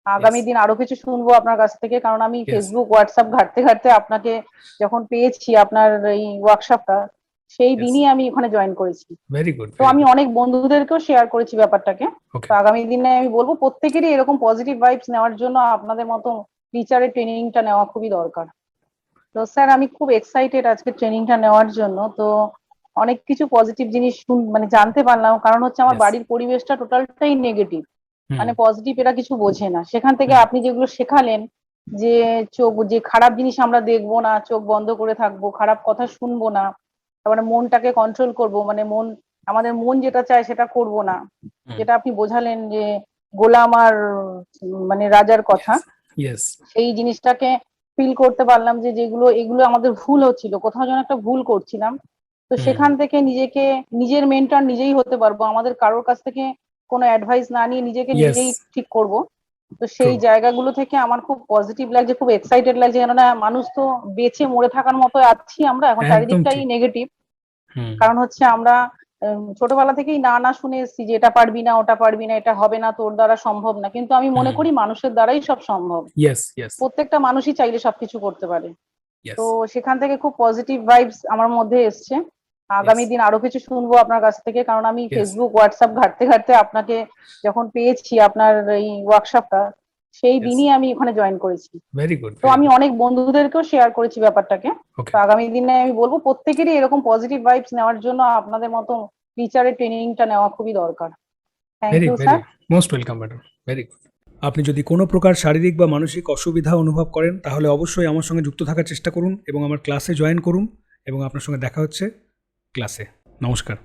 Yes, আগামী দিন আরো কিছু শুনবো আপনার কাছ থেকে, কারণ আমি ইয়েস, ফেসবুক হোয়াটসঅ্যাপ ঘাঁটতে ঘাঁটতে আপনাকে যখন পেয়েছি আপনার এই ওয়ার্কশপটা, সেই ইয়েস। দিনই আমি ওখানে জয়েন করেছি। ভেরি গুড, তো ভেরি আমি গুড। অনেক বন্ধুদেরকেও শেয়ার করেছি ব্যাপারটাকে। ওকে। তো আগামী দিনে আমি বলবো প্রত্যেকেরই এরকম পজিটিভ ভাইবস নেওয়ার জন্য আপনাদের মতো টিচারের ট্রেনিংটা নেওয়া খুবই দরকার। তো স্যার আমি খুব এক্সাইটেড আজকে ট্রেনিংটা নেওয়ার জন্য। তো অনেক কিছু পজিটিভ জিনিস মানে জানতে পারলাম, কারণ হচ্ছে আমার ইয়েস। বাড়ির পরিবেশটা টোটালটাই নেগেটিভ। হুম, মানে পজিটিভ এরা কিছু বোঝে না। সেখান থেকে হুম, আপনি যেগুলো শেখালেন, যে যে খারাপ জিনিস আমরা দেখবো না, চোখ বন্ধ করে থাকবো, খারাপ কথা শুনবো না, তারপরে মনটাকে কন্ট্রোল করব, মানে আমাদের মন যেটা চায় সেটা করব না, হুম। যেটা আপনি বোঝালেন যে গোলাম আর মানে রাজার কথা, ইয়েস, ইয়েস। সেই জিনিসটাকে ফিল করতে পারলাম যে এগুলো আমাদের ভুল হচ্ছিল, কোথাও যেন একটা ভুল করছিলাম। তো হুম, সেখান থেকে নিজেকে, নিজের মেন্টর নিজেই হতে পারবো, আমাদের কারোর কাছ থেকে কোনো অ্যাডভাইস না নিয়ে নিজেকে ইয়েস। নিজেই ঠিক করব। তো ট্রু। সেই জায়গাগুলো থেকে আমার খুব পজিটিভ লাগছে, খুব এক্সাইটেড লাগছে, কেননা মানুষ তো বেঁচে মরে থাকার মতো আছি আমরা এখন, একদম চারিদিকটাই ঠিক। নেগেটিভ। হুম, কারণ হচ্ছে আমরা ছোটবেলা থেকেই না না শুনে এসেছি যে এটা পারবি না, ওটা পারবি না, এটা হবে না, তোর দ্বারা সম্ভব না, কিন্তু আমি মনে হুম। করি মানুষের দ্বারাই সব সম্ভব। ইয়েস, ইয়েস, প্রত্যেকটা মানুষই চাইলে সবকিছু করতে পারে। ইয়েস, তো সেখান থেকে খুব পজিটিভ ভাইবস আমার মধ্যে এসছে। ইয়েস, আগামী দিন আরো কিছু শুনবো আপনার কাছ থেকে, কারণ আমি ইয়েস। ফেসবুক হোয়াটসঅ্যাপ ঘাঁটতে ঘাঁটতে আপনাকে যখন পেয়েছি আপনার এই ওয়ার্কশপটা, সেই ইয়েস। দিনই আমি ওখানে জয়েন করেছি। ভেরি গুড, তো ভেরি আমি গুড। অনেক বন্ধুদেরকেও শেয়ার করেছি ব্যাপারটাকে। তো ওকে। আগামী দিনে আমি বলবো প্রত্যেকেরই এরকম পজিটিভ ভাইবস নেওয়ার জন্য আপনাদের মতো টিচারের ট্রেনিংটা নেওয়া খুবই দরকার। Thank very, you very sir. Most welcome madam. Very good. আপনি যদি কোনো প্রকার শারীরিক বা মানসিক অসুবিধা অনুভব করেন তাহলে অবশ্যই আমার সঙ্গে যুক্ত থাকার চেষ্টা করুন এবং আমার ক্লাসে জয়েন করুন, এবং আপনার সঙ্গে দেখা হচ্ছে ক্লাসে। নমস্কার।